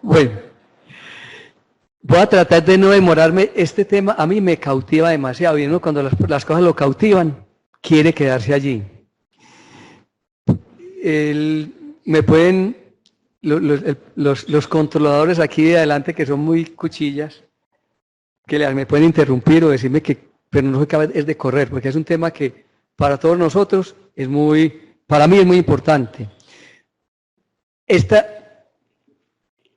Bueno, voy a tratar de no demorarme. Este tema a mí me cautiva demasiado. Y uno cuando las cosas lo cautivan, quiere quedarse allí. Me pueden, los controladores aquí de adelante, que son muy cuchillas, que me pueden interrumpir o decirme que, pero no es de correr, porque es un tema que para todos nosotros es para mí es muy importante.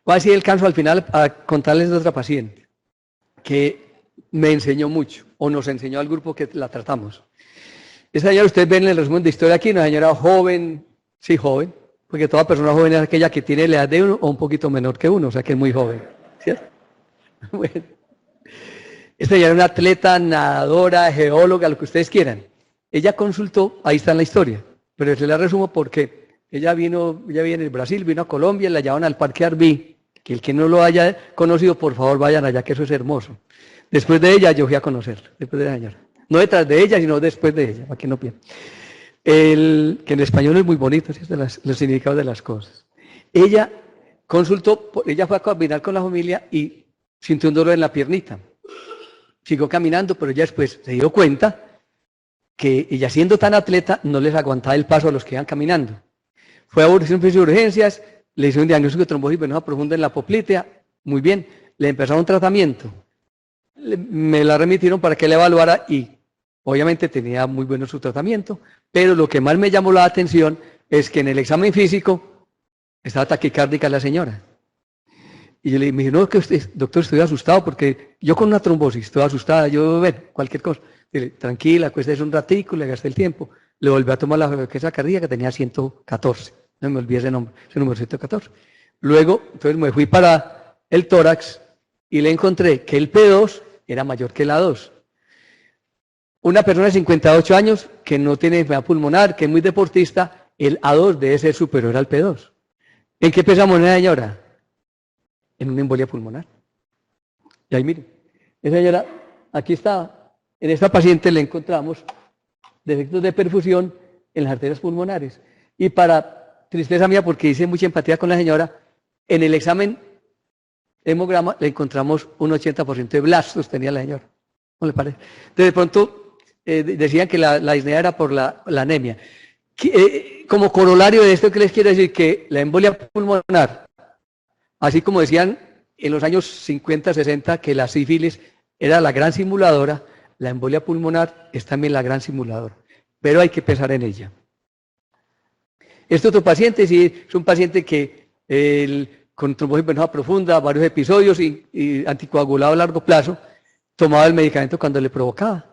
Va a ser el caso al final a contarles de otra paciente que me enseñó mucho, o nos enseñó al grupo que la tratamos. Esa señora, ustedes ven en el resumen de historia aquí, una señora joven, sí, joven, porque toda persona joven es aquella que tiene la edad de uno o un poquito menor que uno, o sea que es muy joven, ¿cierto? Bueno, esta señora era una atleta, nadadora, geóloga, lo que ustedes quieran. Ella consultó, ahí está en la historia, pero se la resumo porque ella viene en Brasil, vino a Colombia, la llevaban al Parque Arví, que el que no lo haya conocido, por favor vayan allá, que eso es hermoso. Después de ella, yo fui a conocerla, después de la señora. No detrás de ella, sino después de ella, para que no pierdan. Que en español es muy bonito, ¿sí? Los significados de las cosas. Ella consultó, ella fue a caminar con la familia y sintió un dolor en la piernita. Siguió caminando, pero ella después se dio cuenta que ella, siendo tan atleta, no les aguantaba el paso a los que iban caminando. Fue a urgencias, le hizo un diagnóstico de trombosis venosa profunda en la poplitea, muy bien, le empezaron un tratamiento. Me la remitieron para que la evaluara y obviamente tenía muy bueno su tratamiento, pero lo que más me llamó la atención es que en el examen físico estaba taquicárdica la señora. Y yo le dije, no, que usted, doctor, estoy asustado porque yo con una trombosis estoy asustada, yo, bueno, cualquier cosa. Dile, tranquila, acuéstese un ratico, le gasté el tiempo. Le volví a tomar la frecuencia cardíaca que tenía 114. No me olvidé ese número 114. Luego, entonces me fui para el tórax y le encontré que el P2 era mayor que el A2. Una persona de 58 años que no tiene enfermedad pulmonar, que es muy deportista, el A2 debe ser superior al P2. ¿En qué pensamos, señora? En una embolia pulmonar. Y ahí miren, esa señora, aquí estaba. En esta paciente le encontramos defectos de perfusión en las arterias pulmonares. Y para tristeza mía, porque hice mucha empatía con la señora, en el examen hemograma le encontramos un 80% de blastos tenía la señora. ¿No le parece? Entonces, de pronto decían que la disnea era por la anemia. Como corolario de esto, ¿qué les quiero decir? Que la embolia pulmonar, así como decían en los años 50, 60, que la sífilis era la gran simuladora, la embolia pulmonar es también la gran simuladora, pero hay que pensar en ella. Este otro paciente, sí, es un paciente que con trombosis venosa profunda, varios episodios y anticoagulado a largo plazo, tomaba el medicamento cuando le provocaba.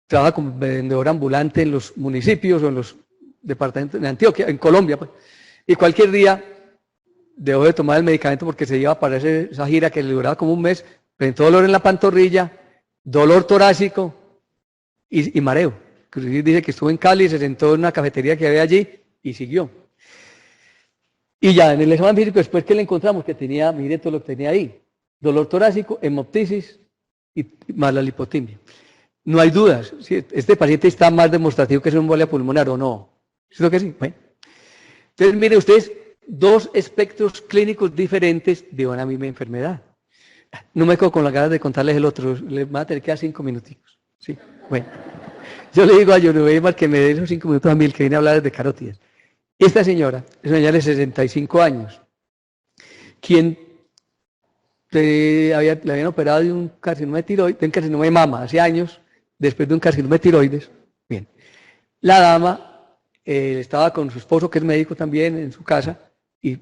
Trabaja como vendedor ambulante en los municipios o en los departamentos de Antioquia, en Colombia, pues. Y cualquier día dejó de tomar el medicamento porque se iba para esa gira que le duraba como un mes, presentó dolor en la pantorrilla, dolor torácico y mareo. Dice que estuvo en Cali, se sentó en una cafetería que había allí y siguió. Y ya en el examen físico, después que le encontramos que tenía, mire todo lo que tenía ahí, dolor torácico, hemoptisis y más la lipotimia. No hay dudas, si este paciente está más demostrativo que es una embolia pulmonar o no. ¿Es lo que sí? Bueno. Entonces, miren ustedes, dos espectros clínicos diferentes de una misma enfermedad. No me quedo con las ganas de contarles el otro, les van a tener que dar 5 minuticos. ¿Sí? Bueno, yo le digo a John Weimar que me dé esos 5 minutos a mí, el que viene a hablar de carótidas. Esta señora es una señora de 65 años, quien le habían operado de un carcinoma de tiroides, de un carcinoma de mama hace años, después de un carcinoma de tiroides. Bien, la dama estaba con su esposo, que es médico también, en su casa, y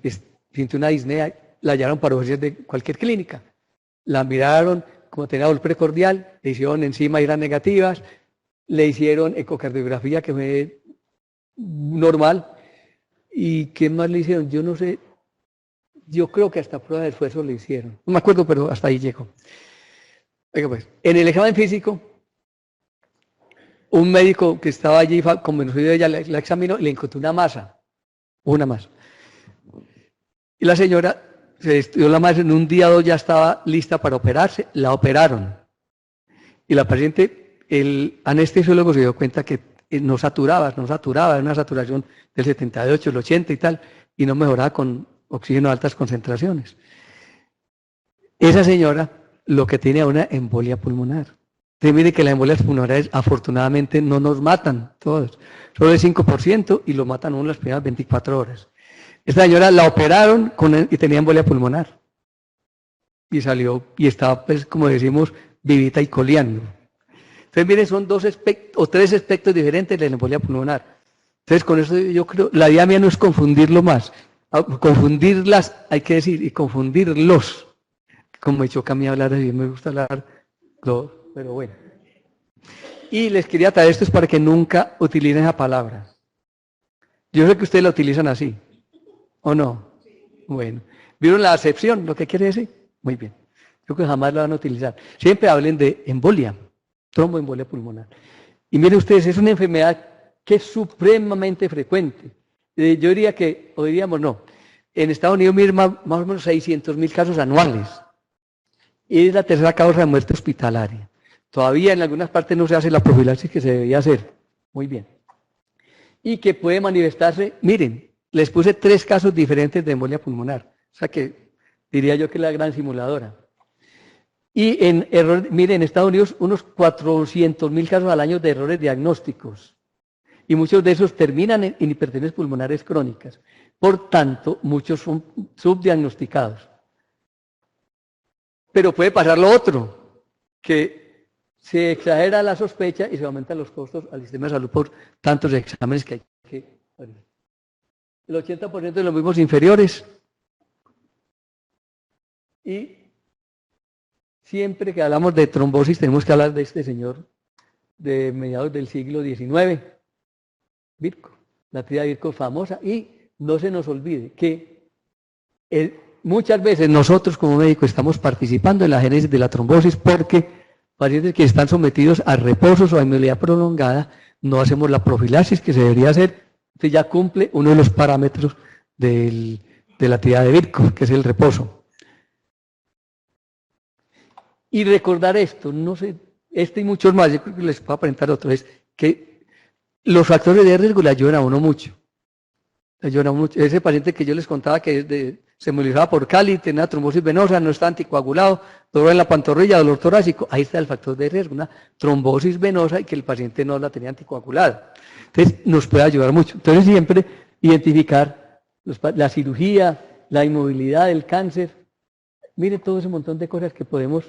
sintió una disnea, la llevaron para urgencias de cualquier clínica. La miraron, como tenía dolor precordial, le hicieron enzimas y eran negativas, le hicieron ecocardiografía que fue normal. ¿Y qué más le hicieron? Yo no sé, yo creo que hasta prueba de esfuerzo le hicieron. No me acuerdo, pero hasta ahí llegó. Oiga pues, en el examen físico, un médico que estaba allí, convencido de ella, la examinó y le encontró una masa. Y la señora se estudió la masa, en un día o dos ya estaba lista para operarse, la operaron. Y la paciente, el anestesiólogo se dio cuenta que no saturaba, era una saturación del 78, el 80 y tal, y no mejoraba con oxígeno a altas concentraciones. Esa señora lo que tiene es una embolia pulmonar. Entonces mire que las embolias pulmonares afortunadamente no nos matan todos, solo el 5% y lo matan uno las primeras 24 horas. Esta señora la operaron y tenía embolia pulmonar y salió y estaba, pues, como decimos, vivita y coleando. Entonces mire, son tres aspectos diferentes de la embolia pulmonar. Entonces con eso yo creo, la idea mía no es confundirlo más, confundirlas hay que decir, y confundirlos. Como me choca a mí hablar así, me gusta hablar, pero bueno. Y les quería traer esto para que nunca utilicen esa palabra. Yo sé que ustedes la utilizan así, ¿o no? Bueno, ¿vieron la acepción, lo que quiere decir? Muy bien. Yo creo que jamás la van a utilizar. Siempre hablen de embolia, tromboembolia pulmonar. Y miren ustedes, es una enfermedad que es supremamente frecuente. Yo diría que, o diríamos no, en Estados Unidos miren más o menos 600.000 casos anuales. Y es la tercera causa de muerte hospitalaria. Todavía en algunas partes no se hace la profilaxis que se debía hacer. Muy bien. Y que puede manifestarse, miren, les puse 3 casos diferentes de embolia pulmonar. O sea que diría yo que es la gran simuladora. Y miren, en Estados Unidos unos 400.000 casos al año de errores diagnósticos. Y muchos de esos terminan en hipertensiones pulmonares crónicas. Por tanto, muchos son subdiagnosticados. Pero puede pasar lo otro, que se exagera la sospecha y se aumentan los costos al sistema de salud por tantos exámenes que hay que hacer. El 80% de los mismos inferiores. Y siempre que hablamos de trombosis tenemos que hablar de este señor de mediados del siglo XIX, Virchow, la tía Virchow famosa, y no se nos olvide que muchas veces nosotros como médicos estamos participando en la génesis de la trombosis porque pacientes que están sometidos a reposos o a inmovilidad prolongada no hacemos la profilaxis que se debería hacer, entonces ya cumple uno de los parámetros de la actividad de Virchow, que es el reposo. Y recordar esto, no sé, y muchos más, yo creo que les puedo presentar otro, es que los factores de riesgo le ayudan a uno mucho. Le ayudan a uno mucho. Ese paciente que yo les contaba que se embolizaba por Cali, tenía trombosis venosa, no está anticoagulado, dolor en la pantorrilla, dolor torácico, ahí está el factor de riesgo, una trombosis venosa y que el paciente no la tenía anticoagulada. Entonces nos puede ayudar mucho. Entonces siempre identificar la cirugía, la inmovilidad del cáncer, mire todo ese montón de cosas que podemos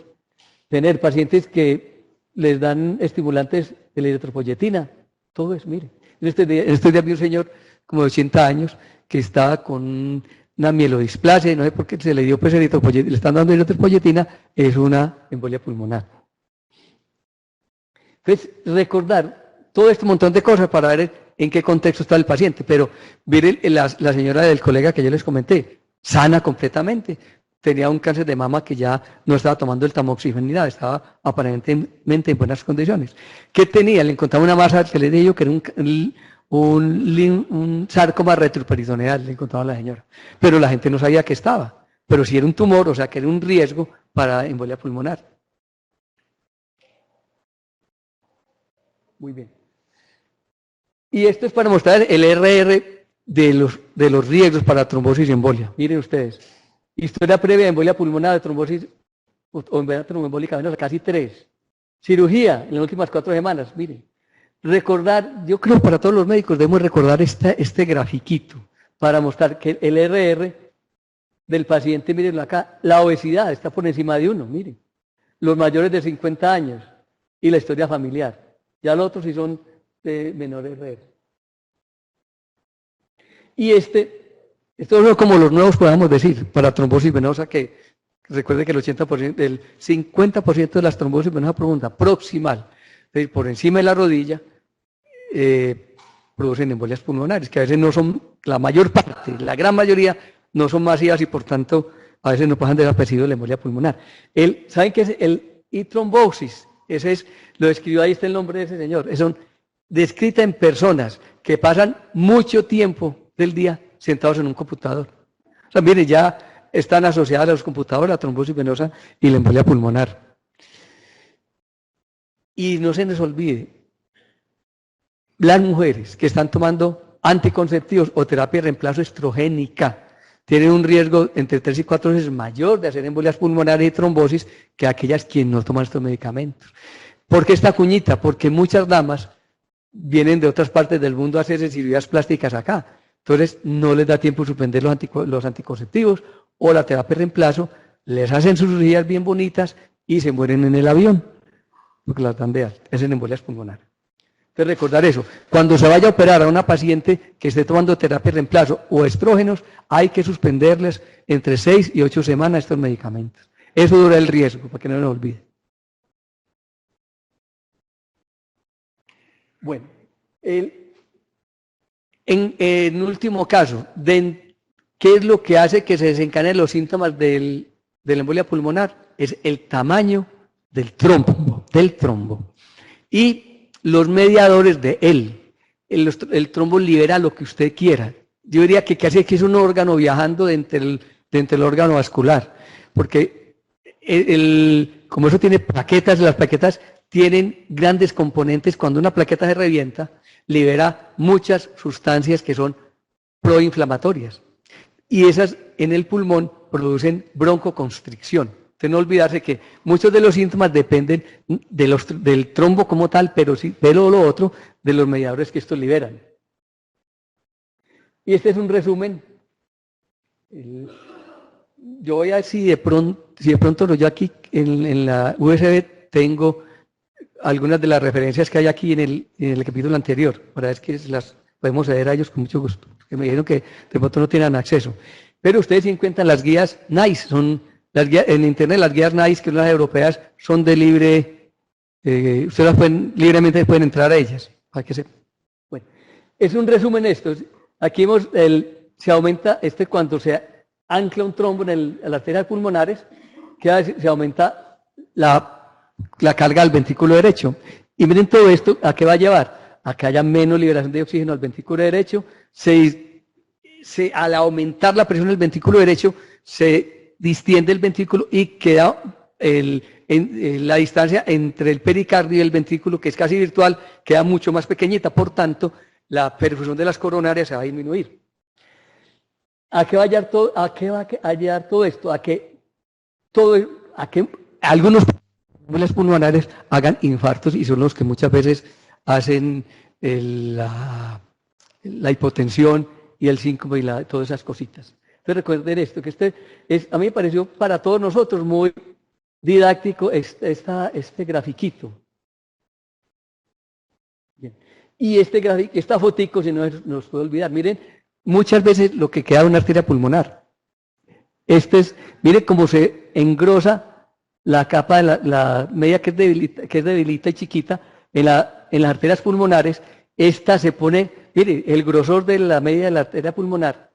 tener, pacientes que les dan estimulantes de la eritropoyetina, todo eso, mire. En estos días vi un señor como de 80 años que estaba con una mielodisplasia, no sé por qué se le dio pues eritropoyetina, le están dando eritropoyetina, es una embolia pulmonar. Entonces, recordar todo este montón de cosas para ver en qué contexto está el paciente, pero mire la señora del colega que yo les comenté, sana completamente, tenía un cáncer de mama que ya no estaba tomando el tamoxifeno ni nada, estaba aparentemente en buenas condiciones. ¿Qué tenía? Le encontraba una masa que le dije yo que era un sarcoma retroperitoneal, le encontraba a la señora. Pero la gente no sabía que estaba. Pero si era un tumor, o sea que era un riesgo para embolia pulmonar. Muy bien. Y esto es para mostrar el RR de los riesgos para trombosis y embolia. Miren ustedes. Historia previa de embolia pulmonar, de trombosis o embolia tromboembólica venosa, casi 3. Cirugía en las últimas 4 semanas, miren. Recordar, yo creo para todos los médicos debemos recordar este grafiquito para mostrar que el RR del paciente, miren acá, la obesidad está por encima de 1, miren. Los mayores de 50 años y la historia familiar. Ya los otros sí son de menor RR. Y estos son como los nuevos, podemos decir, para trombosis venosa, que recuerde que el 50% de las trombosis venosas profunda proximal, es decir, por encima de la rodilla, producen embolias pulmonares, que a veces no son, la mayor parte, la gran mayoría, no son masivas y por tanto a veces no pasan desapercibido la embolia pulmonar. ¿Saben qué es el trombosis? Ese es, lo describió, ahí está el nombre de ese señor, son descritas en personas que pasan mucho tiempo del día sentados en un computador. O sea, miren, ya están asociadas a los computadores la trombosis venosa y la embolia pulmonar. Y no se nos olvide, las mujeres que están tomando anticonceptivos o terapia de reemplazo estrogénica tienen un riesgo entre 3 y 4 veces mayor de hacer embolias pulmonares y trombosis que aquellas quienes no toman estos medicamentos. ¿Por qué esta cuñita? Porque muchas damas vienen de otras partes del mundo a hacerse cirugías plásticas acá. Entonces no les da tiempo suspender los anticonceptivos o la terapia de reemplazo, les hacen sus cirugías bien bonitas y se mueren en el avión, porque las dan de alta, es en embolias pulmonares. Entonces recordar eso, cuando se vaya a operar a una paciente que esté tomando terapia de reemplazo o estrógenos, hay que suspenderles entre 6 y 8 semanas estos medicamentos. Eso dura el riesgo, para que no nos olvide. Bueno, en último caso, ¿qué es lo que hace que se desencadenen los síntomas de la embolia pulmonar? Es el tamaño del trombo. Y los mediadores de él. El trombo libera lo que usted quiera. Yo diría que casi que es un órgano viajando dentro del órgano vascular. Porque como eso tiene plaquetas, las plaquetas tienen grandes componentes. Cuando una plaqueta se revienta, libera muchas sustancias que son proinflamatorias. Y esas en el pulmón producen broncoconstricción. Usted no olvidarse que muchos de los síntomas dependen del trombo como tal, pero lo otro de los mediadores que estos liberan. Y este es un resumen. Yo voy a ver si de pronto yo aquí en la USB tengo algunas de las referencias que hay aquí en el capítulo anterior, para ver que las podemos ceder a ellos con mucho gusto, porque me dijeron que de pronto no tienen acceso. Pero ustedes se encuentran las guías NICE, son las guías, en internet las guías NICE, que son las europeas, son de libre, ustedes libremente pueden entrar a ellas, para que sepan. Bueno, es un resumen esto. Aquí vemos se aumenta cuando se ancla un trombo en las arterias pulmonares, se aumenta la carga al ventrículo derecho. Y miren todo esto, ¿a qué va a llevar? A que haya menos liberación de oxígeno al ventrículo derecho. Al aumentar la presión del ventrículo derecho, se distiende el ventrículo y queda la distancia entre el pericardio y el ventrículo, que es casi virtual, queda mucho más pequeñita. Por tanto, la perfusión de las coronarias se va a disminuir. ¿A qué va a llevar todo esto? A que algunos pulmonares hagan infartos, y son los que muchas veces hacen la hipotensión y el síncope y todas esas cositas. Entonces recuerden esto, que a mí me pareció para todos nosotros muy didáctico este grafiquito. Bien. Y esta fotico, si no nos puede olvidar, miren, muchas veces lo que queda de una arteria pulmonar. Miren cómo se engrosa la capa de la media que es debilita y chiquita en las arterias pulmonares. Esta se pone, mire, el grosor de la media de la arteria pulmonar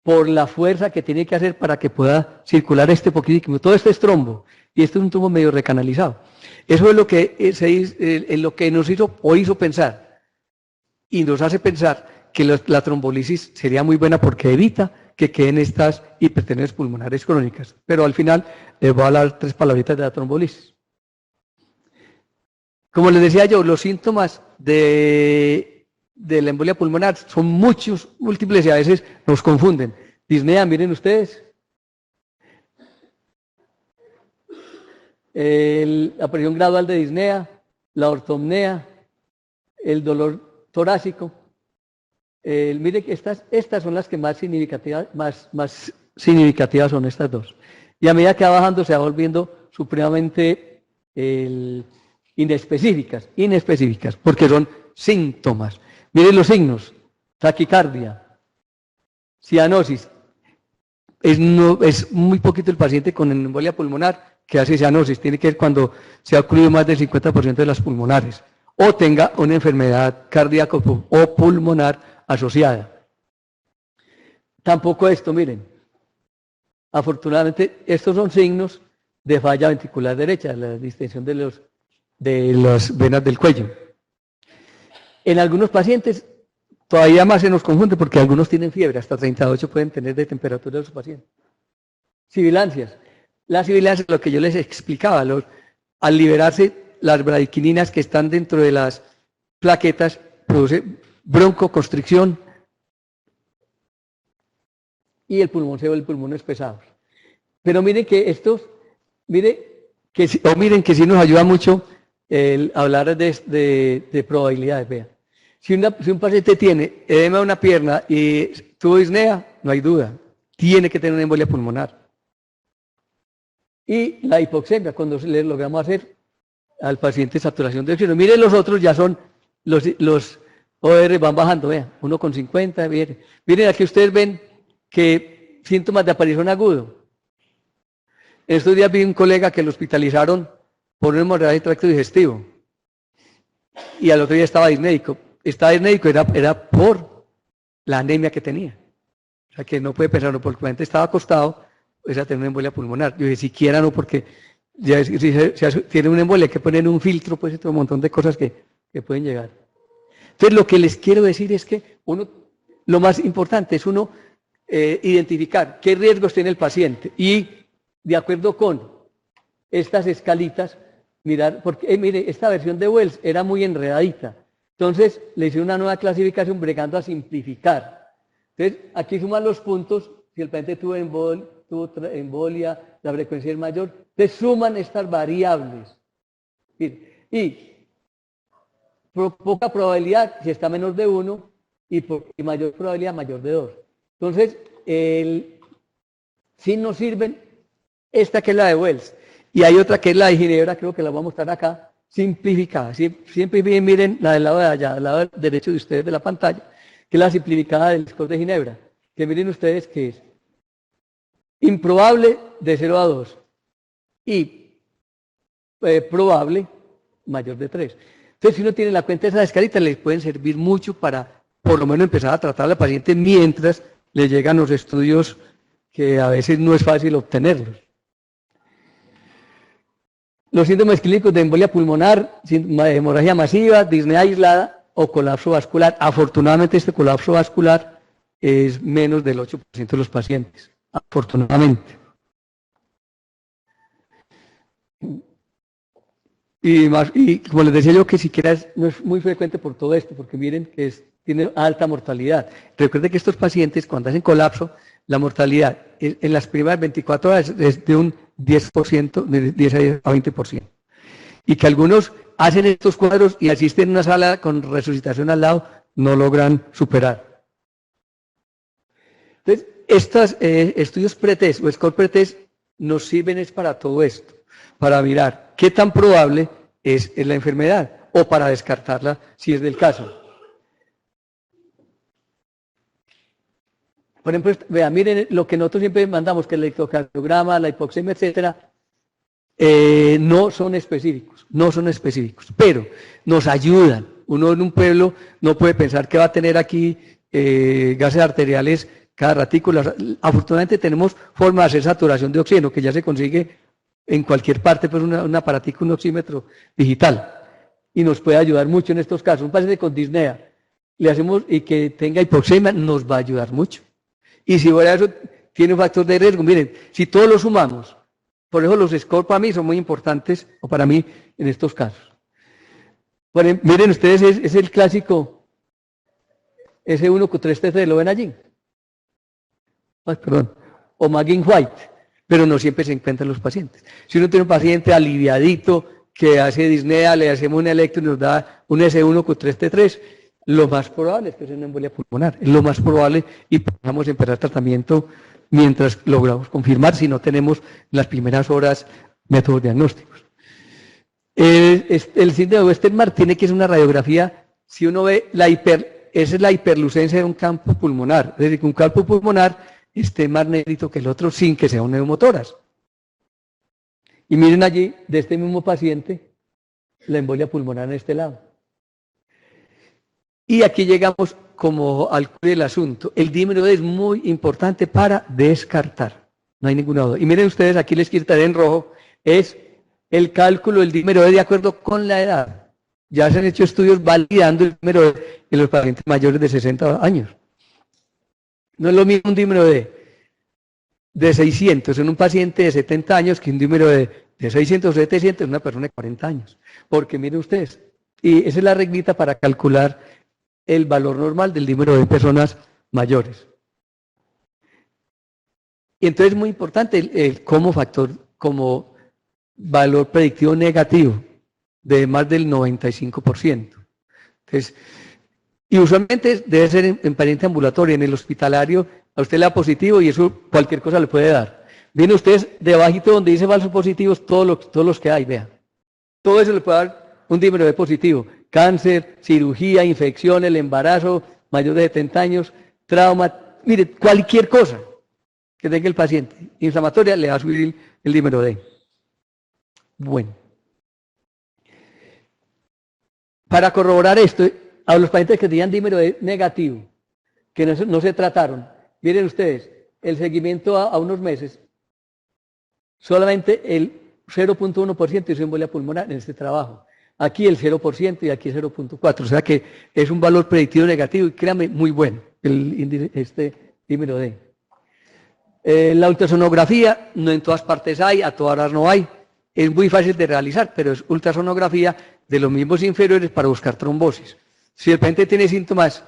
por la fuerza que tiene que hacer para que pueda circular poquito. Todo esto es trombo, y esto es un trombo medio recanalizado. Eso es lo que nos hizo pensar, y nos hace pensar que la trombolisis sería muy buena porque evita que queden estas hipertensiones pulmonares crónicas. Pero al final les voy a hablar 3 palabritas de la trombolisis. Como les decía yo, los síntomas de la embolia pulmonar son múltiples, y a veces nos confunden. Disnea, miren ustedes. La aparición gradual de disnea, la ortopnea, el dolor torácico. Mire que estas son las que más significativas son estas dos. Y a medida que va bajando se va volviendo supremamente inespecíficas, porque son síntomas. Miren los signos: taquicardia, cianosis. Es muy poquito el paciente con embolia pulmonar que hace cianosis. Tiene que ver cuando se ha ocurrido más del 50% de las pulmonares, o tenga una enfermedad cardíaca o pulmonar asociada. Tampoco esto, miren. Afortunadamente, estos son signos de falla ventricular derecha, la distensión de las venas del cuello. En algunos pacientes todavía más se nos confunde, porque algunos tienen fiebre, hasta 38 pueden tener de temperatura de su paciente. Sibilancias. Las sibilancias, lo que yo les explicaba, al liberarse las bradiquininas que están dentro de las plaquetas, produce broncoconstricción, y el pulmón se vuelve pulmones pesados. Pero miren que miren que sí nos ayuda mucho el hablar de probabilidades. Vean, si un paciente tiene edema de una pierna y tuvo disnea, no hay duda, tiene que tener una embolia pulmonar. Y la hipoxemia, cuando le logramos hacer al paciente saturación de oxígeno. Miren, los otros ya son, los OR van bajando, vean, 1,50, miren, aquí ustedes ven que síntomas de aparición agudo. Estos días vi un colega que lo hospitalizaron por una hemorragia de tracto digestivo y al otro día estaba disnéico. Estaba disnéico era por la anemia que tenía. O sea que no puede pensarlo porque el paciente estaba acostado, pues a tener una embolia pulmonar. Yo dije, siquiera no, porque ya si tiene una embolia hay que poner un filtro, pues un montón de cosas que pueden llegar. Entonces lo que les quiero decir es que lo más importante es identificar qué riesgos tiene el paciente y de acuerdo con estas escalitas, mirar, porque mire, esta versión de Wells era muy enredadita. Entonces le hice una nueva clasificación bregando a simplificar. Entonces aquí suman los puntos, si el paciente tuvo embolia, la frecuencia es mayor, entonces suman estas variables. Y poca probabilidad si está menos de 1 y mayor probabilidad mayor de 2. Entonces, sí nos sirven esta que es la de Wells. Y hay otra que es la de Ginebra, creo que la voy a mostrar acá, simplificada. Siempre miren la del lado de allá, del lado derecho de ustedes de la pantalla, que es la simplificada del score de Ginebra. Que miren ustedes que es improbable de 0 a 2 y probable mayor de 3. Entonces, si uno tiene la cuenta de esas escalitas, les pueden servir mucho para, por lo menos, empezar a tratar al paciente mientras le llegan los estudios que a veces no es fácil obtenerlos. Los síntomas clínicos de embolia pulmonar, hemorragia masiva, disnea aislada o colapso vascular. Afortunadamente, este colapso vascular es menos del 8% de los pacientes. Afortunadamente. Y como les decía yo, que siquiera no es muy frecuente por todo esto, porque miren que tiene alta mortalidad. Recuerden que estos pacientes, cuando hacen colapso, la mortalidad en las primeras 24 horas es de un 10%, de 10 a 20%. Y que algunos hacen estos cuadros y asisten en una sala con resucitación al lado, no logran superar. Entonces, estos estudios pretest o score pretest nos sirven es para todo esto, para mirar qué tan probable es la enfermedad o para descartarla si es del caso. Por ejemplo, vean, miren lo que nosotros siempre mandamos, que el electrocardiograma, la hipoxemia, etcétera, no son específicos, pero nos ayudan. Uno en un pueblo no puede pensar que va a tener aquí gases arteriales cada ratico. Afortunadamente tenemos forma de hacer saturación de oxígeno, que ya se consigue en cualquier parte, pues un aparatico, un oxímetro digital, y nos puede ayudar mucho en estos casos. Un paciente con disnea, le hacemos y que tenga hipoxemia, nos va a ayudar mucho. Y si fuera eso, tiene un factor de riesgo. Miren, si todos lo sumamos, por eso los scores para mí son muy importantes, o para mí en estos casos. Bueno, miren ustedes, es el clásico S1Q3T3, ¿lo ven allí? Ay, perdón. O McGinn White, pero no siempre se encuentran los pacientes. Si uno tiene un paciente aliviadito que hace disnea, le hacemos un electro y nos da un S1Q3T3, lo más probable es que sea una embolia pulmonar, es lo más probable y podamos empezar tratamiento mientras logramos confirmar si no tenemos en las primeras horas métodos diagnósticos. El síndrome de Westermarck tiene que ser una radiografía, si uno ve esa es la hiperlucencia de un campo pulmonar, es decir, que un campo pulmonar esté más negrito que el otro sin que sea un neumotórax. Y miren allí, de este mismo paciente, la embolia pulmonar en este lado. Y aquí llegamos como al cuello del asunto. El dímero D es muy importante para descartar. No hay ninguna duda. Y miren ustedes, aquí les quitaré en rojo, es el cálculo del dímero D de acuerdo con la edad. Ya se han hecho estudios validando el dímero D en los pacientes mayores de 60 años. No es lo mismo un dímero de 600 en un paciente de 70 años que un dímero de 600 o 700 en una persona de 40 años. Porque miren ustedes, y esa es la reglita para calcular el valor normal del dímero de personas mayores. Y entonces es muy importante como factor, como valor predictivo negativo de más del 95%. Entonces, y usualmente debe ser en paciente ambulatorio, en el hospitalario, a usted le da positivo y eso cualquier cosa le puede dar. Vienen ustedes debajito donde dice falsos positivos, todos los que hay, vean. Todo eso le puede dar un dímero de positivo. Cáncer, cirugía, infección, el embarazo, mayor de 70 años, trauma, mire, cualquier cosa que tenga el paciente inflamatoria le va a subir el dímero D. Bueno. Para corroborar esto, a los pacientes que tenían dímero D negativo, que no se trataron, miren ustedes, el seguimiento a unos meses, solamente el 0.1% hizo embolia pulmonar en este trabajo. Aquí el 0% y aquí 0.4%. O sea que es un valor predictivo negativo y créame, muy bueno este dímero D. La ultrasonografía, no en todas partes hay, a todas horas no hay. Es muy fácil de realizar, pero es ultrasonografía de los miembros inferiores para buscar trombosis. Si el paciente tiene síntomas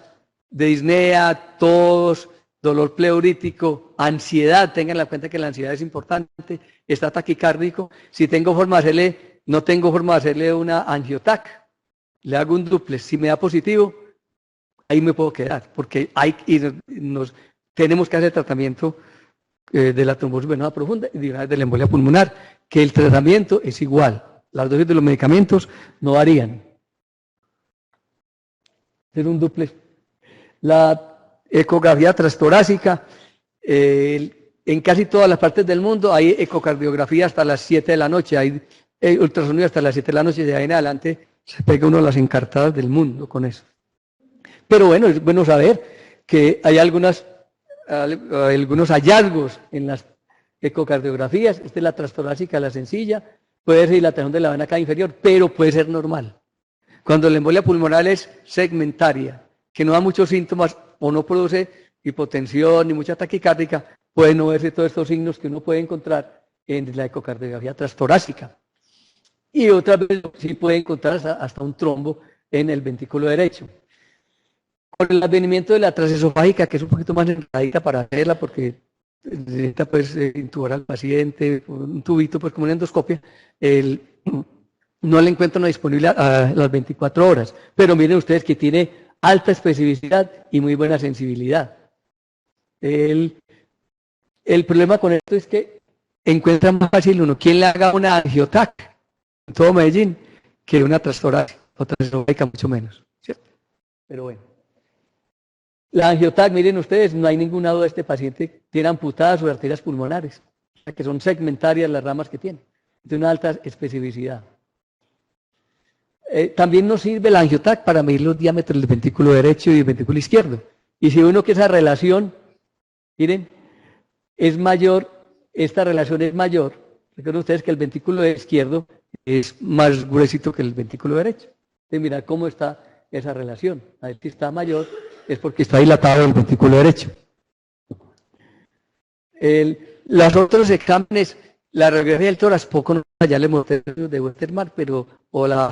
de disnea, tos, dolor pleurítico, ansiedad, tengan en cuenta que la ansiedad es importante, está taquicárdico. Si tengo forma de hacerle, no tengo forma de hacerle una angiotac, le hago un duplex. Si me da positivo, ahí me puedo quedar, porque tenemos que hacer tratamiento de la trombosis venosa profunda y de una vez de la embolia pulmonar, que el tratamiento es igual. Las dosis de los medicamentos no varían. Es un duplex. La ecografía transtorácica, en casi todas las partes del mundo hay ecocardiografía hasta las 7 de la noche, hay ultrasonido hasta las 7 de la noche, de ahí en adelante se pega uno a las encartadas del mundo con eso. Pero bueno, es bueno saber que hay algunos hallazgos en las ecocardiografías. Esta es la transtorácica, la sencilla, puede ser dilatación de la vena cava inferior, pero puede ser normal. Cuando la embolia pulmonar es segmentaria, que no da muchos síntomas o no produce hipotensión ni mucha taquicárdica, puede no verse todos estos signos que uno puede encontrar en la ecocardiografía transtorácica. Y otras veces sí puede encontrar hasta un trombo en el ventrículo derecho. Con el advenimiento de la transesofágica, que es un poquito más enredadita para hacerla, porque necesita pues intubar al paciente, un tubito, pues como una endoscopia, no le encuentran disponible a las 24 horas. Pero miren ustedes que tiene alta especificidad y muy buena sensibilidad. El problema con esto es que encuentra más fácil uno quien le haga una angiotac en todo Medellín que una transtorácica o transesofágica mucho menos, ¿cierto? Pero bueno. La angiotac, miren ustedes, no hay ninguna duda, este paciente tiene amputadas sus arterias pulmonares, que son segmentarias las ramas que tiene, de una alta especificidad. También nos sirve la angiotac para medir los diámetros del ventrículo derecho y del ventrículo izquierdo. Y si uno que esa relación, miren, es mayor, esta relación es mayor, recuerden ustedes que el ventrículo izquierdo es más gruesito que el ventrículo derecho. Entonces, mirad cómo está esa relación. A ver si está mayor, es porque está dilatado el ventrículo derecho. Los otros exámenes, la radiografía del tórax, poco nos allá le mostré de Westermarck, pero o la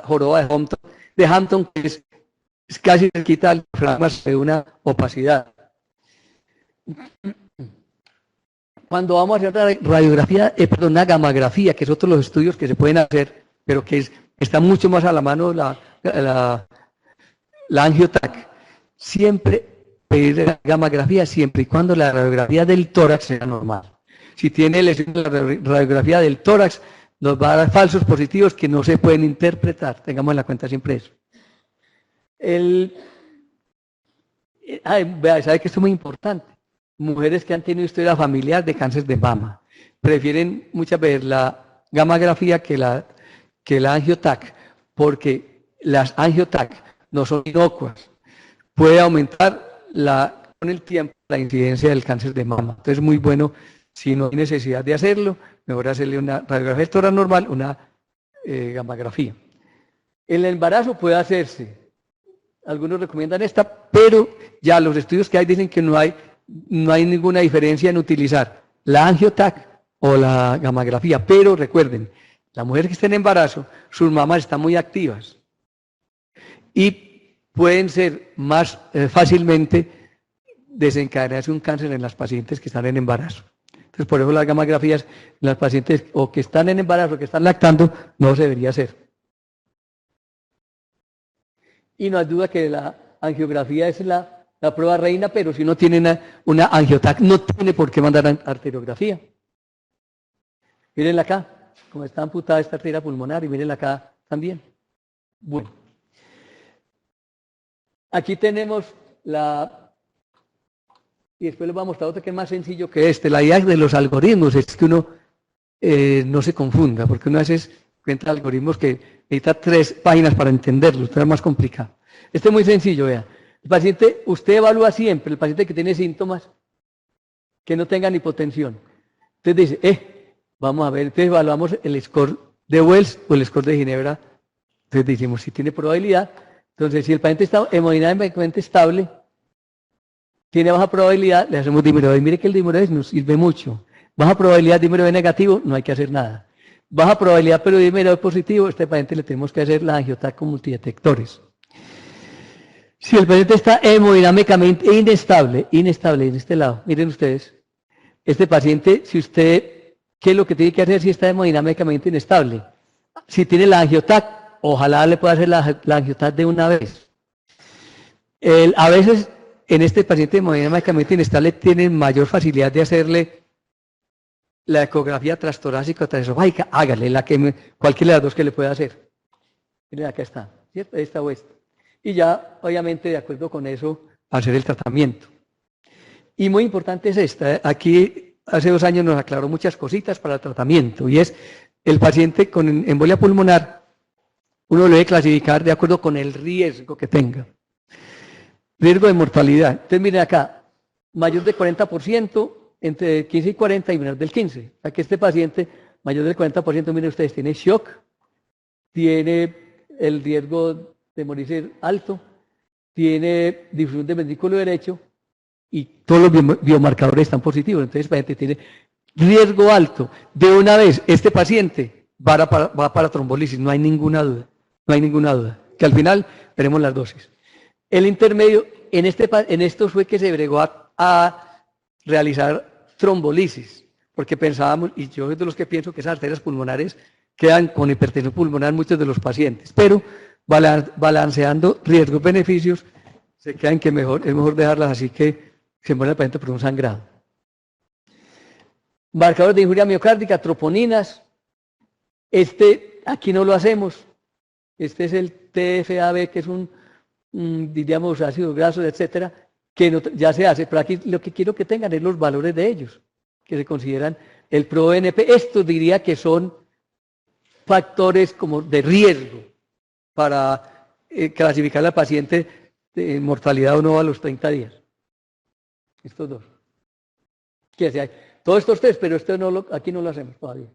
joroba de Hampton, que es casi cerquita al diafragma de una opacidad. Cuando vamos a hacer otra radiografía, una gammagrafía, que es otro de los estudios que se pueden hacer, pero que está mucho más a la mano la angiotac, siempre pedir la gammagrafía siempre y cuando la radiografía del tórax sea normal. Si tiene lesión de la radiografía del tórax, nos va a dar falsos positivos que no se pueden interpretar. Tengamos en la cuenta siempre eso. ¿Sabe que esto es muy importante? Mujeres que han tenido historia familiar de cáncer de mama prefieren muchas veces la gammagrafía que la angiotac, porque las angiotac no son inocuas. Puede aumentar con el tiempo la incidencia del cáncer de mama. Entonces es muy bueno, si no hay necesidad de hacerlo, mejor hacerle una radiografía del tórax normal, una gammagrafía. El embarazo puede hacerse, algunos recomiendan esta, pero ya los estudios que hay dicen que no hay ninguna diferencia en utilizar la angiotac o la gammagrafía, pero recuerden, la mujer que está en embarazo, sus mamas están muy activas y pueden ser más fácilmente desencadenarse un cáncer en las pacientes que están en embarazo. Entonces, por eso las gamografías en las pacientes o que están en embarazo o que están lactando no se debería hacer. Y no hay duda que la angiografía es la prueba reina, pero si no tiene una angiotac, no tiene por qué mandar arteriografía. Mírenla acá, como está amputada esta arteria pulmonar, y mírenla acá también. Bueno, aquí tenemos y después les voy a mostrar otro que es más sencillo que este. La idea de los algoritmos es que uno no se confunda, porque uno a veces encuentra algoritmos que necesita 3 páginas para entenderlos, esto es más complicado. Este es muy sencillo, vea. El paciente, usted evalúa siempre el paciente que tiene síntomas que no tengan hipotensión. Entonces dice, vamos a ver, entonces evaluamos el score de Wells o el score de Ginebra. Entonces decimos, si tiene probabilidad, entonces si el paciente está hemodinámicamente estable, tiene baja probabilidad, le hacemos dímero D. Mire que el dímero D nos sirve mucho. Baja probabilidad, dímero D negativo, no hay que hacer nada. Baja probabilidad, pero dímero D positivo, a este paciente le tenemos que hacer la angiotac con multidetectores. Si el paciente está hemodinámicamente inestable en este lado, miren ustedes, este paciente, si usted, ¿qué es lo que tiene que hacer si está hemodinámicamente inestable? Si tiene la angiotac, ojalá le pueda hacer la angiotac de una vez. A veces, en este paciente hemodinámicamente inestable, tienen mayor facilidad de hacerle la ecografía transtorácica o transesofágica, hágale cualquiera de las dos que le pueda hacer. Miren, acá está, ¿cierto? Esta o esta. Y ya, obviamente, de acuerdo con eso, hacer el tratamiento. Y muy importante es esta. Aquí, hace 2 años nos aclaró muchas cositas para el tratamiento, y es el paciente con embolia pulmonar, uno lo debe clasificar de acuerdo con el riesgo que tenga. Riesgo de mortalidad. Entonces, miren acá, mayor del 40%, entre 15 y 40 y menor del 15. O sea que este paciente, mayor del 40%, miren ustedes, tiene shock, tiene el riesgo de morirse alto, tiene difusión del ventrículo derecho y todos los biomarcadores están positivos. Entonces, el paciente tiene riesgo alto. De una vez, este paciente va para trombolisis, no hay ninguna duda. No hay ninguna duda. Que al final veremos las dosis. El intermedio, en estos fue que se bregó a realizar trombolisis, porque pensábamos, y yo soy de los que pienso que esas arterias pulmonares quedan con hipertensión pulmonar muchos de los pacientes, pero balanceando riesgos-beneficios, se quedan que es mejor dejarlas así que se muere el paciente por un sangrado. Marcadores de injuria miocárdica, troponinas, aquí no lo hacemos, este es el TFAB, que es diríamos, ácidos grasos, etcétera, que no, ya se hace, pero aquí lo que quiero que tengan es los valores de ellos, que se consideran el ProBNP. Esto diría que son factores como de riesgo para clasificar al paciente de mortalidad o no a los 30 días. Estos dos. Todos estos 3, pero aquí no lo hacemos todavía.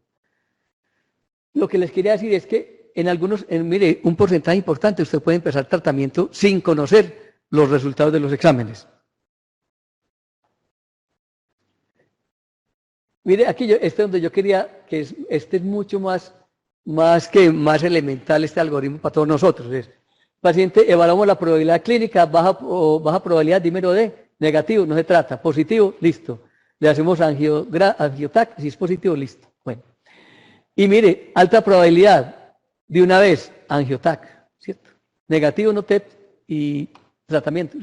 Lo que les quería decir es que en algunos, mire, un porcentaje importante, usted puede empezar tratamiento sin conocer los resultados de los exámenes. Mire, aquí este es donde yo quería, este es mucho más elemental, este algoritmo para todos nosotros. Es, paciente, evaluamos la probabilidad clínica, baja probabilidad, dímero D, negativo, no se trata, positivo, listo. Le hacemos angiotac, si es positivo, listo. Bueno. Y mire, alta probabilidad, de una vez, angiotac, ¿cierto? Negativo, no TEP y tratamiento.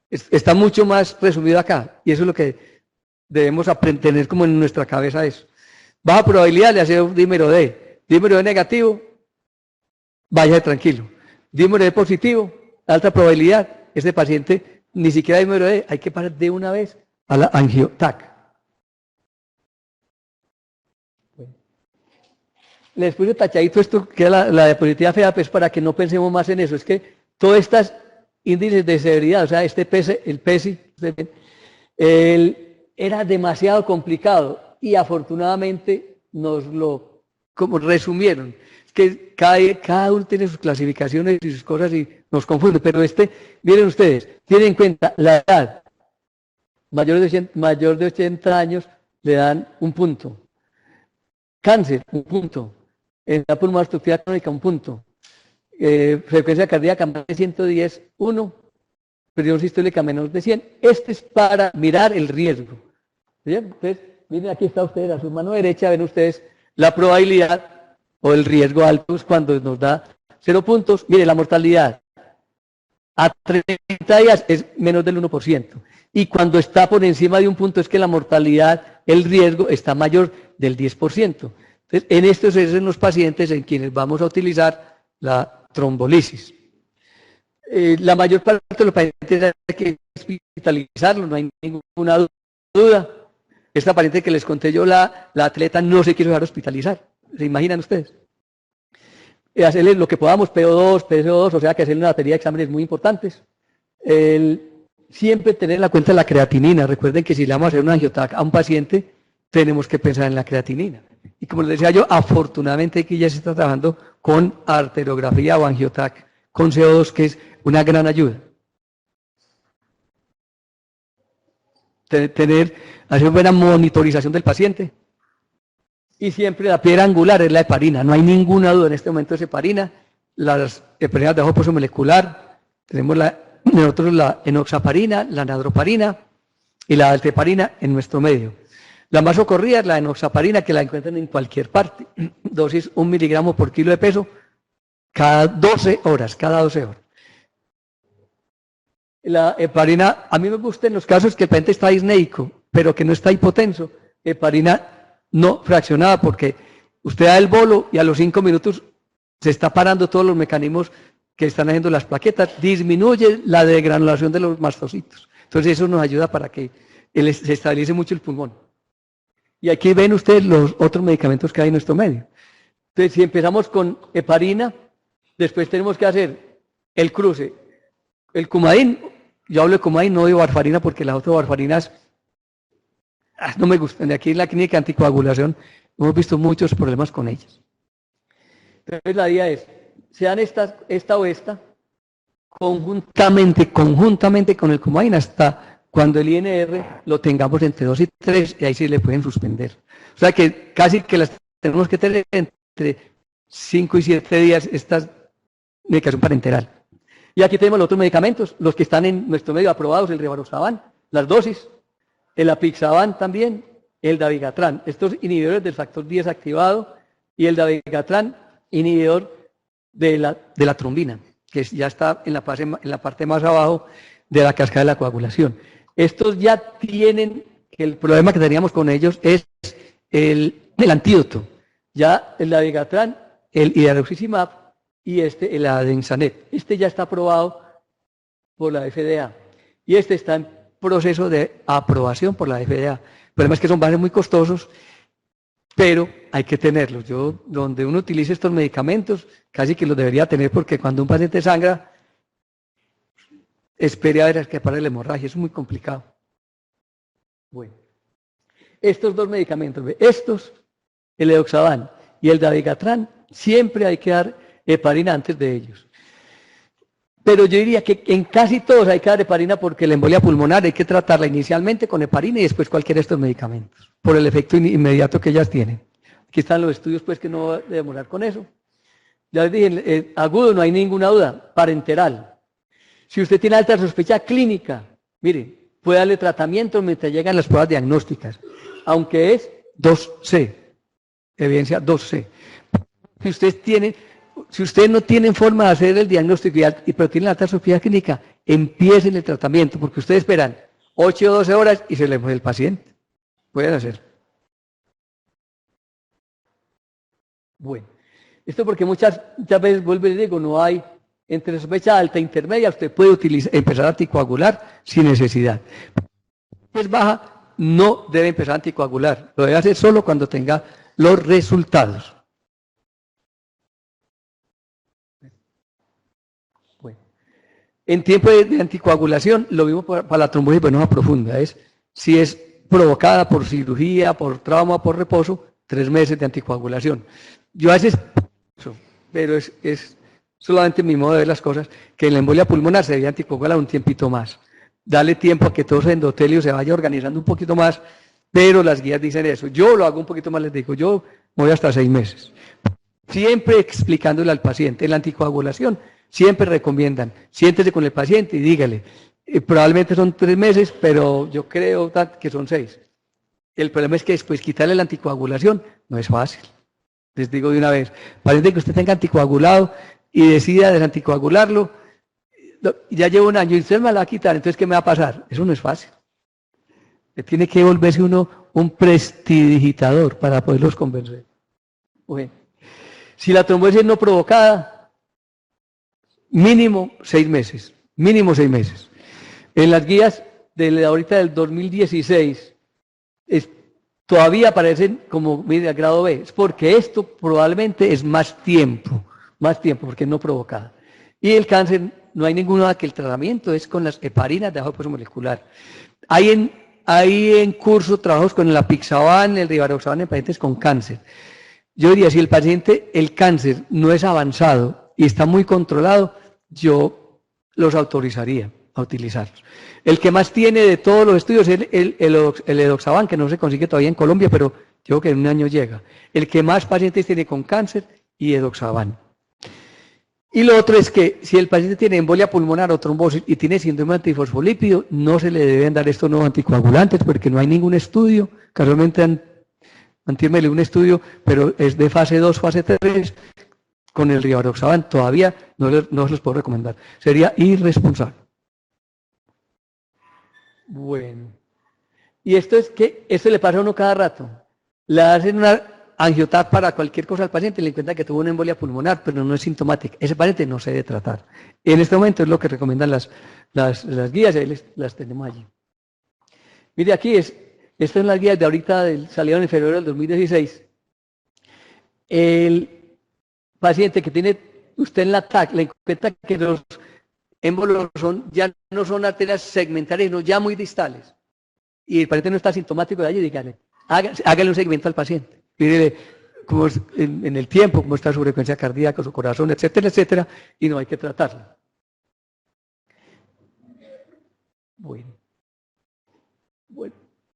Está mucho más resumido acá, y eso es lo que debemos tener como en nuestra cabeza eso. Baja probabilidad, le hacemos dímero D. Dímero D negativo, vaya tranquilo. Dímero D positivo, alta probabilidad, este paciente ni siquiera dímero D, hay que parar de una vez a la angiotac. Les puse tachadito esto, que es la diapositiva fea, pues para que no pensemos más en eso. Es que todos estos índices de severidad, o sea, el PESI, era demasiado complicado y afortunadamente nos lo como resumieron. Es que cada uno tiene sus clasificaciones y sus cosas y nos confunde, pero miren ustedes, tienen en cuenta la edad, mayor de 80 años le dan un punto. Cáncer, un punto. Enfermedad pulmonar obstructiva crónica, un punto. Frecuencia cardíaca más de 110, 1. presión sistólica menor de 100. Este es para mirar el riesgo. ¿Bien? Entonces, miren, aquí está ustedes, a su mano derecha ven ustedes la probabilidad o el riesgo alto cuando nos da 0 puntos. Mire, la mortalidad a 30 días es menos del 1%. Y cuando está por encima de un punto es que la mortalidad, el riesgo está mayor del 10%. Entonces, en estos es en los pacientes en quienes vamos a utilizar la trombolisis. La mayor parte de los pacientes hay que hospitalizarlos, no hay ninguna duda. Esta paciente que les conté yo, la atleta, no se quiere dejar hospitalizar. ¿Se imaginan ustedes? Hacerle lo que podamos, PO2, PSO2, o sea que hacerle una batería de exámenes muy importantes. Siempre tener en la cuenta la creatinina. Recuerden que si le vamos a hacer un angiotac a un paciente, tenemos que pensar en la creatinina. Y como les decía yo, afortunadamente aquí ya se está trabajando con arteriografía o angiotac con CO2, que es una gran ayuda. Hacer buena monitorización del paciente. Y siempre la piedra angular es la heparina. No hay ninguna duda en este momento de heparina. Las heparinas de bajo peso molecular, tenemos nosotros la enoxaparina, la nadroparina y la alteparina en nuestro medio. La más socorrida es la enoxaparina, que la encuentran en cualquier parte. Dosis 1 miligramo por kilo de peso cada 12 horas. La heparina, a mí me gusta en los casos que el paciente está disneico, pero que no está hipotenso. Heparina no fraccionada, porque usted da el bolo y a los 5 minutos se está parando todos los mecanismos que están haciendo las plaquetas, disminuye la degranulación de los mastocitos. Entonces eso nos ayuda para que se estabilice mucho el pulmón. Y aquí ven ustedes los otros medicamentos que hay en nuestro medio. Entonces si empezamos con heparina, después tenemos que hacer el cruce. El Coumadin, yo hablo de Coumadin, no de warfarina, porque las otras warfarinas no me gustan. De aquí en la clínica de anticoagulación hemos visto muchos problemas con ellas. Entonces la idea es, sean esta o esta, conjuntamente con el Coumadin, hasta cuando el INR lo tengamos entre 2 y 3, y ahí sí le pueden suspender. O sea que casi que las tenemos que tener entre 5 y 7 días, esta medicación parenteral. Y aquí tenemos los otros medicamentos, los que están en nuestro medio aprobados, el Rivaroxaban, las dosis, el Apixaban también, el Dabigatran. Estos inhibidores del factor 10 activado y el Dabigatran, inhibidor de la trombina, que ya está en la parte más abajo de la cascada de la coagulación. Estos ya tienen, el problema que teníamos con ellos es el antídoto. Ya el Dabigatran, el Idaruximab y el Adensanet. Este ya está aprobado por la FDA y este está en proceso de aprobación por la FDA. El problema es que son bases muy costosos, pero hay que tenerlos. Yo, donde uno utilice estos medicamentos, casi que los debería tener, porque cuando un paciente sangra, espere a ver que pare la hemorragia, es muy complicado. Bueno, estos dos medicamentos, el Edoxaban y el Dabigatran, siempre hay que dar heparina antes de ellos. Pero yo diría que en casi todos hay que dar heparina, porque la embolia pulmonar hay que tratarla inicialmente con heparina y después cualquiera de estos medicamentos, por el efecto inmediato que ellas tienen. Aquí están los estudios, pues, que no va a demorar con eso. Ya les dije, agudo no hay ninguna duda, parenteral. Si usted tiene alta sospecha clínica, mire, puede darle tratamiento mientras llegan las pruebas diagnósticas, aunque es 2C, evidencia 2C. Si usted no tiene forma de hacer el diagnóstico, pero tiene alta sospecha clínica, empiecen el tratamiento, porque ustedes esperan 8 o 12 horas y se le muere el paciente. Pueden hacer. Bueno, esto porque muchas veces, vuelvo y digo, no hay, entre sospecha alta e intermedia, usted puede empezar a anticoagular sin necesidad. Si es baja, no debe empezar a anticoagular, lo debe hacer solo cuando tenga los resultados. Bueno, en tiempo de anticoagulación, lo mismo para la trombosis venosa profunda, si es provocada por cirugía, por trauma, por reposo, 3 meses de anticoagulación. Yo a veces, pero es solamente mi modo de ver las cosas, que en la embolia pulmonar se debe anticoagular un tiempito más. Darle tiempo a que todo ese endotelio se vaya organizando un poquito más, pero las guías dicen eso. Yo lo hago un poquito más, les digo, yo voy hasta 6 meses. Siempre explicándole al paciente. En la anticoagulación siempre recomiendan, siéntese con el paciente y dígale, Probablemente son 3 meses, pero yo creo que son 6. El problema es que después quitarle la anticoagulación no es fácil. Les digo de una vez, parece que usted tenga anticoagulado y decida desanticoagularlo, ya llevo un año y usted me la va a quitar, entonces ¿qué me va a pasar? Eso no es fácil. Tiene que volverse uno un prestidigitador para poderlos convencer. Bueno, si la trombosis no provocada, mínimo 6 meses, mínimo 6 meses. En las guías de ahorita del 2016, todavía aparecen como media grado B, es porque esto probablemente es más tiempo, porque es no provocada. Y el cáncer, no hay ninguna que el tratamiento es con las heparinas de bajo peso molecular. Hay en curso trabajos con el apixaban, el rivaroxaban en pacientes con cáncer. Yo diría, si el cáncer no es avanzado y está muy controlado, yo los autorizaría a utilizarlos. El que más tiene de todos los estudios es el edoxaban, que no se consigue todavía en Colombia, pero yo creo que en un año llega. El que más pacientes tiene con cáncer y edoxaban. Y lo otro es que si el paciente tiene embolia pulmonar o trombosis y tiene síndrome antifosfolípido, no se le deben dar estos nuevos anticoagulantes porque no hay ningún estudio. Casualmente antier me leí un estudio, pero es de fase 2, fase 3, con el rivaroxaban. Todavía no se los puedo recomendar. Sería irresponsable. Bueno. Y esto le pasa a uno cada rato. Le hacen una angioTAC para cualquier cosa al paciente, le encuentran que tuvo una embolia pulmonar, pero no es sintomática. Ese paciente no se debe tratar. En este momento es lo que recomiendan las guías, y ahí las tenemos allí. Mire, estas son las guías de ahorita, salieron en febrero del 2016. El paciente que tiene usted en la TAC, le encuentra que los émbolos ya no son arterias segmentarias, sino ya muy distales. Y el paciente no está sintomático de allí, dígale, hágale un seguimiento al paciente. Mírele cómo es en el tiempo, cómo está su frecuencia cardíaca, su corazón, etcétera, etcétera, y no hay que tratarlo. Bueno.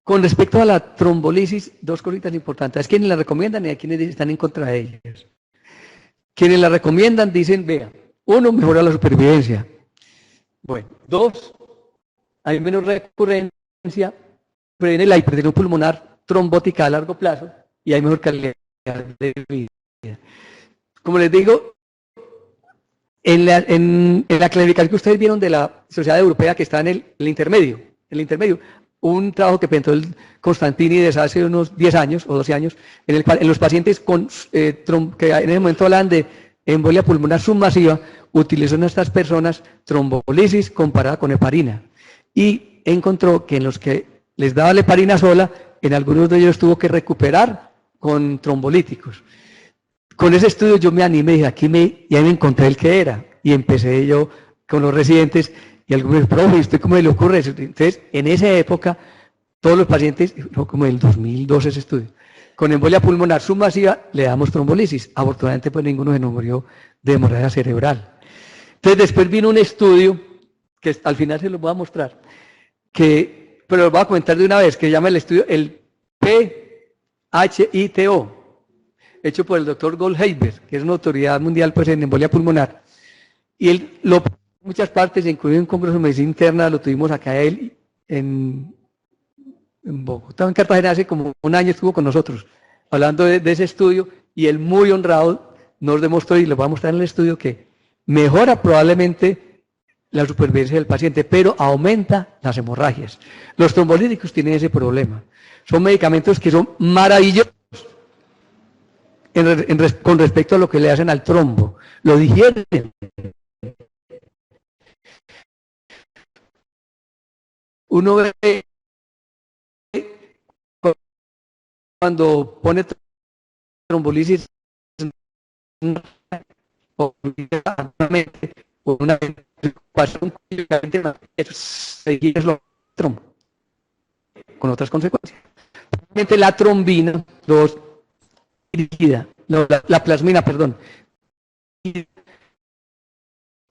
Con respecto a la trombolisis, 2 cositas importantes. Hay quienes la recomiendan y hay quienes están en contra de ellas. Quienes la recomiendan dicen, vea, 1, mejora la supervivencia. Bueno, 2, hay menos recurrencia, previene la hipertensión pulmonar trombótica a largo plazo y hay mejor calidad de vida. Como les digo, en la clasificación que ustedes vieron de la Sociedad Europea que está en el intermedio, un trabajo que presentó el Constantini desde hace unos 10 años o 12 años, en el cual en los pacientes que en ese momento hablan de embolia pulmonar submasiva, utilizó en estas personas trombolisis comparada con heparina y encontró que en los que les daba la heparina sola, en algunos de ellos tuvo que recuperar con trombolíticos. Con ese estudio yo me animé, y ahí me encontré el que era, y empecé yo con los residentes, y algunos, profe, ¿usted cómo le ocurre eso? Entonces, en esa época, todos los pacientes, fue como en el 2012 ese estudio, con embolia pulmonar submasiva le damos trombolisis. Afortunadamente, pues ninguno se nos murió de hemorragia cerebral. Entonces, después vino un estudio, que al final se los voy a mostrar, pero los voy a comentar de una vez, que se llama el estudio, el PHITO, hecho por el doctor Goldhaber, que es una autoridad mundial pues, en embolia pulmonar. Y él lo en muchas partes, incluido en un congreso de medicina interna, lo tuvimos acá él en Bogotá, en Cartagena, hace como un año estuvo con nosotros, hablando de ese estudio, y él muy honrado nos demostró, y lo va a mostrar en el estudio, que mejora probablemente la supervivencia del paciente, pero aumenta las hemorragias. Los trombolíticos tienen ese problema. Son medicamentos que son maravillosos con respecto a lo que le hacen al trombo. Lo digieren. Uno ve cuando pone trombolisis o una preocupación seguir lo trombo con otras consecuencias. La trombina, la plasmina, perdón,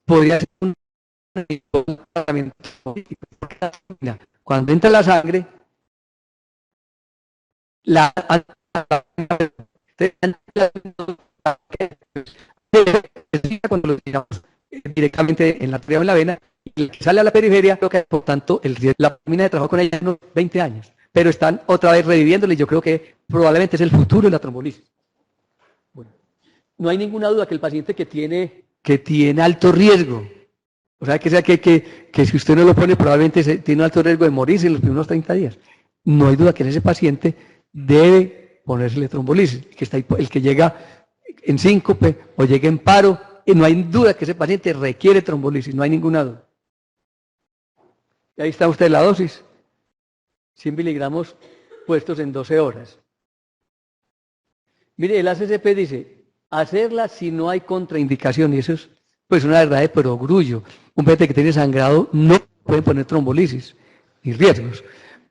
podría ser un tratamiento. Cuando entra la sangre, cuando lo tiramos directamente en la arteria o en la vena, y el que sale a la periferia, creo que por tanto la mina de trabajo con ella unos 20 años, pero están otra vez reviviéndole y yo creo que probablemente es el futuro de la trombolisis. Bueno, no hay ninguna duda que el paciente que tiene alto riesgo, o sea, que si usted no lo pone probablemente tiene alto riesgo de morirse en los primeros 30 días. No hay duda que en ese paciente debe ponérsele trombolisis, el que llega en síncope o llega en paro, y no hay duda que ese paciente requiere trombolisis, no hay ninguna duda. Y ahí está usted la dosis, 100 miligramos puestos en 12 horas. Mire, el ACCP dice, hacerla si no hay contraindicación, y eso es pues una verdad de perogrullo. Un paciente que tiene sangrado no puede poner trombolisis, ni riesgos,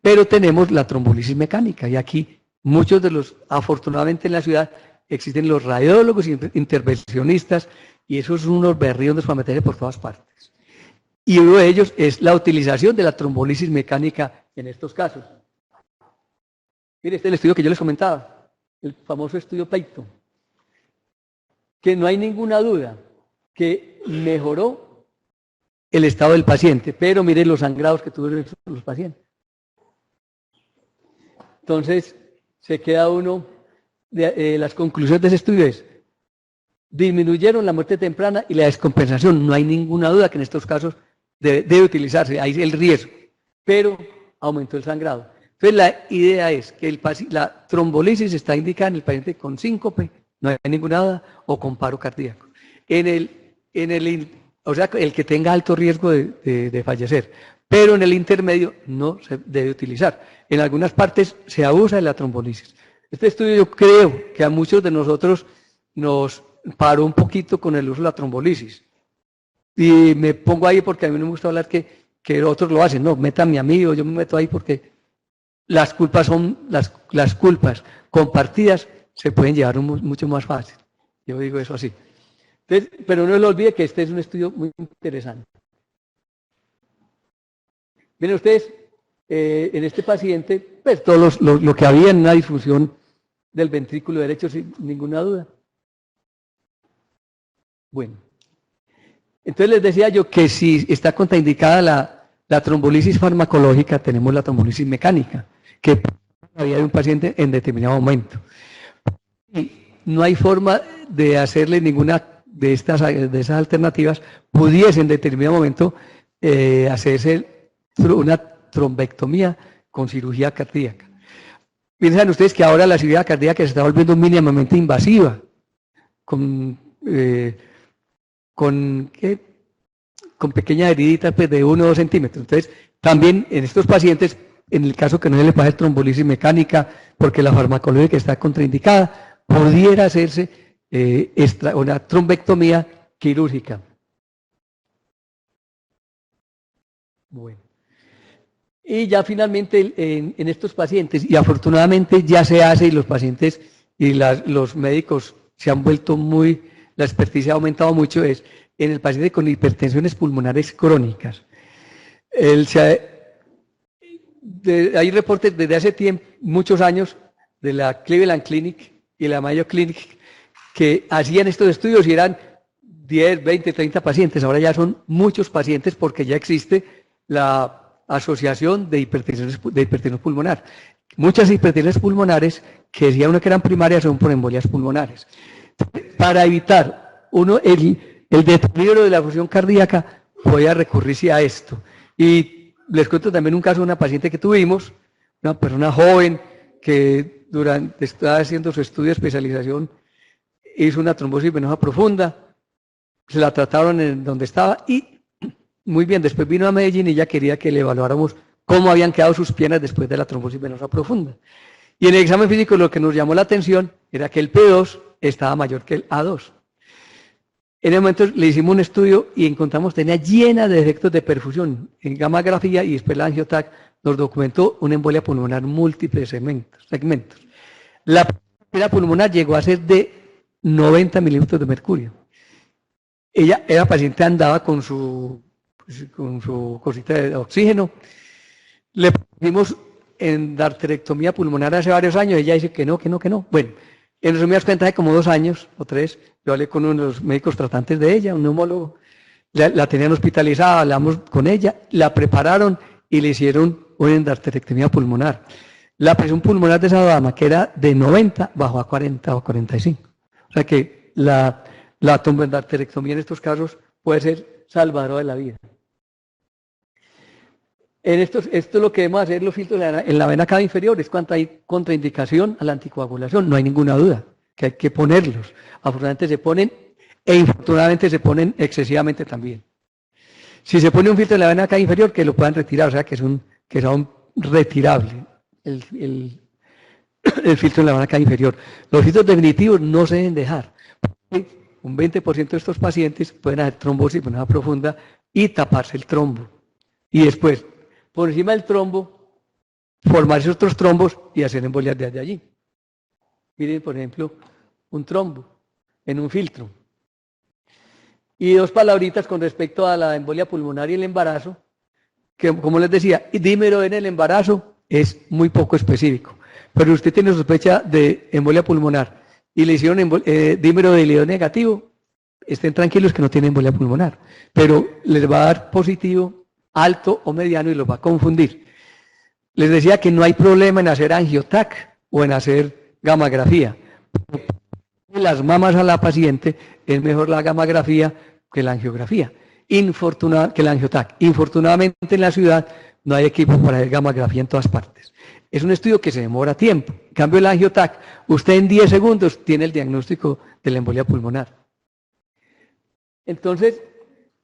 pero tenemos la trombolisis mecánica, y aquí muchos de los, afortunadamente en la ciudad, existen los radiólogos intervencionistas, y esos son unos berriondos para meterse por todas partes. Y uno de ellos es la utilización de la trombolisis mecánica en estos casos. Mire, este es el estudio que yo les comentaba, el famoso estudio Peyton, que no hay ninguna duda que mejoró el estado del paciente, pero mire los sangrados que tuvieron los pacientes. Entonces, se queda uno, las conclusiones de ese estudio es, disminuyeron la muerte temprana y la descompensación. No hay ninguna duda que en estos casos debe utilizarse, ahí es el riesgo, pero aumentó el sangrado. Entonces, la idea es que la trombolisis está indicada en el paciente con síncope, no hay ninguna duda, o con paro cardíaco. O sea, el que tenga alto riesgo de fallecer, pero en el intermedio no se debe utilizar. En algunas partes se abusa de la trombolisis. Este estudio yo creo que a muchos de nosotros nos paró un poquito con el uso de la trombolisis. Y me pongo ahí porque a mí no me gusta hablar que otros lo hacen. No, métanme a mí o yo me meto ahí porque las culpas son, las culpas compartidas se pueden llevar mucho más fácil. Yo digo eso así. Entonces, pero no se olvide que este es un estudio muy interesante. Miren ustedes, en este paciente, pues todo lo que había en una disfunción del ventrículo derecho, sin ninguna duda. Bueno, entonces les decía yo que si está contraindicada la trombolisis farmacológica, tenemos la trombolisis mecánica, que había de un paciente en determinado momento. Y no hay forma de hacerle ninguna de esas alternativas, pudiese en determinado momento hacerse una trombectomía con cirugía cardíaca. Piensan ustedes que ahora la cirugía cardíaca se está volviendo mínimamente invasiva, con pequeñas heriditas pues, de 1 o 2 centímetros. Entonces, también en estos pacientes, en el caso que no se le pase trombolisis mecánica, porque la farmacológica está contraindicada, pudiera hacerse una trombectomía quirúrgica. Bueno. Y ya finalmente en estos pacientes, y afortunadamente ya se hace y los pacientes y los médicos se han vuelto la experticia ha aumentado mucho, es en el paciente con hipertensiones pulmonares crónicas. Hay reportes desde hace tiempo, muchos años, de la Cleveland Clinic y la Mayo Clinic, que hacían estos estudios y eran 10, 20, 30 pacientes. Ahora ya son muchos pacientes porque ya existe la asociación de hipertensión pulmonar. Muchas hipertensiones pulmonares, que decía uno que eran primarias, son por embolias pulmonares. Para evitar el deterioro de la función cardíaca, voy a recurrirse a esto. Y les cuento también un caso de una paciente que tuvimos, una persona joven que estaba haciendo su estudio de especialización, hizo una trombosis venosa profunda, se la trataron en donde estaba y muy bien, después vino a Medellín y ella quería que le evaluáramos cómo habían quedado sus piernas después de la trombosis venosa profunda. Y en el examen físico lo que nos llamó la atención era que el P2 estaba mayor que el A2. En el momento le hicimos un estudio y encontramos tenía llena de defectos de perfusión en gammagrafía y después la angiotac nos documentó una embolia pulmonar múltiples segmentos. La presión pulmonar llegó a ser de 90 milímetros de mercurio. Ella era paciente, andaba con su cosita de oxígeno. Le pusimos en darterectomía pulmonar hace varios años, ella dice que no. Bueno, en resumidas cuentas, hace como 2 años o 3, yo hablé con uno de los médicos tratantes de ella, un neumólogo, la tenían hospitalizada, hablamos con ella, la prepararon y le hicieron una endarterectomía pulmonar. La presión pulmonar de esa dama, que era de 90, bajó a 40 o 45. O sea que la tromboendarterectomía en estos casos puede ser salvadora de la vida. Esto es lo que debemos hacer los filtros en la vena cava inferior, es cuando hay contraindicación a la anticoagulación, no hay ninguna duda, que hay que ponerlos. Afortunadamente se ponen, e infortunadamente se ponen excesivamente también. Si se pone un filtro en la vena cava inferior, que lo puedan retirar, o sea que es aún retirable el filtro en la vena cava inferior. Los filtros definitivos no se deben dejar. Un 20% de estos pacientes pueden hacer trombosis venosa profunda y taparse el trombo. Y después, por encima del trombo, formarse otros trombos y hacer embolias desde allí. Miren, por ejemplo, un trombo en un filtro. Y dos palabritas con respecto a la embolia pulmonar y el embarazo, que como les decía, dímero en el embarazo es muy poco específico. Pero usted tiene sospecha de embolia pulmonar y le hicieron dímero de líquido negativo, estén tranquilos que no tienen embolia pulmonar, pero les va a dar positivo, alto o mediano y los va a confundir. Les decía que no hay problema en hacer angiotac o en hacer gammagrafía. Las mamas a la paciente es mejor la gammagrafía que la angiografía, que la angiotac. Infortunadamente en la ciudad no hay equipos para hacer gammagrafía en todas partes. Es un estudio que se demora tiempo. En cambio, el angiotac, usted en 10 segundos tiene el diagnóstico de la embolia pulmonar. Entonces,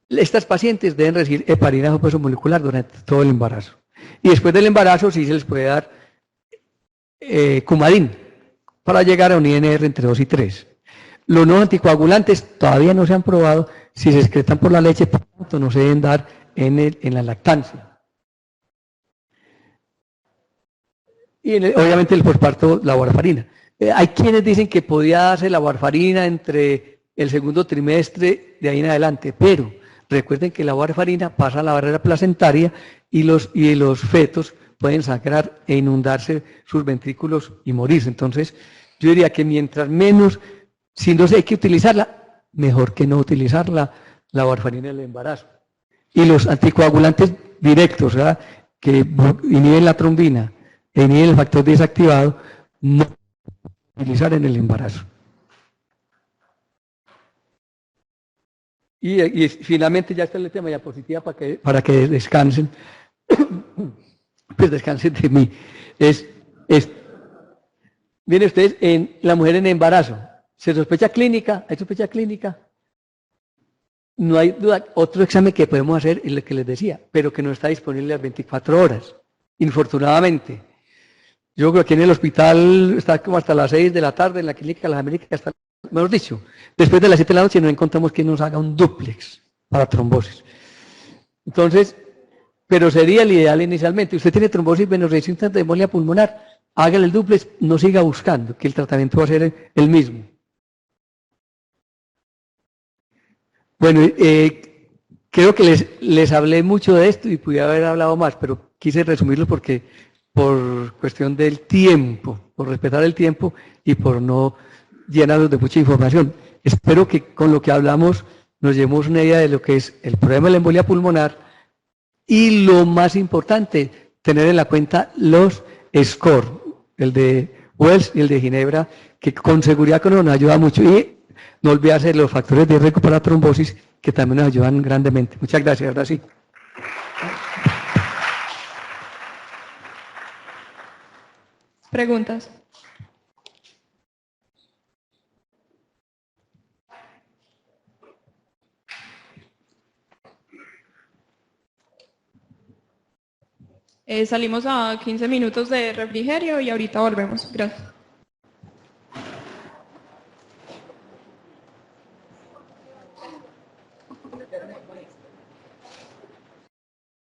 estas pacientes deben recibir heparina o peso molecular durante todo el embarazo. Y después del embarazo sí se les puede dar Coumadin para llegar a un INR entre 2 y 3. Los nuevos anticoagulantes todavía no se han probado. Si se excretan por la leche, por tanto, no se deben dar en la lactancia. Y obviamente el posparto, la warfarina. Hay quienes dicen que podía darse la warfarina entre el segundo trimestre de ahí en adelante, pero recuerden que la warfarina pasa a la barrera placentaria y los fetos pueden sangrar e inundarse sus ventrículos y morirse. Entonces, yo diría que mientras menos, si no hay que utilizarla, mejor que no utilizar la warfarina en el embarazo. Y los anticoagulantes directos, ¿verdad?, que inhiben la trombina, inhiben el factor desactivado, no utilizar en el embarazo. Y finalmente ya está el tema de diapositiva para que descansen, pues descansen de mí. Miren ustedes, en la mujer en embarazo, ¿se sospecha clínica? ¿Hay sospecha clínica? No hay duda. Otro examen que podemos hacer es lo que les decía, pero que no está disponible las 24 horas, infortunadamente. Yo creo que aquí en el hospital está como hasta las 6 de la tarde, en la clínica de las Américas, hasta, mejor dicho, después de las 7 de la noche no encontramos quien nos haga un dúplex para trombosis. Entonces, pero sería el ideal inicialmente. Usted tiene trombosis venosa de embolia pulmonar, hágale el dúplex, no siga buscando, que el tratamiento va a ser el mismo. Bueno, creo que les hablé mucho de esto y pudiera haber hablado más, pero quise resumirlo porque por cuestión del tiempo, por respetar el tiempo y por no llenarnos de mucha información. Espero que con lo que hablamos nos llevemos una idea de lo que es el problema de la embolia pulmonar y lo más importante, tener en la cuenta los SCORE, el de Wells y el de Ginebra, que con seguridad nos ayuda mucho. Y no olvidarse de los factores de riesgo para trombosis, que también nos ayudan grandemente. Muchas gracias. Ahora sí. Preguntas. Salimos a 15 minutos de refrigerio y ahorita volvemos. Gracias.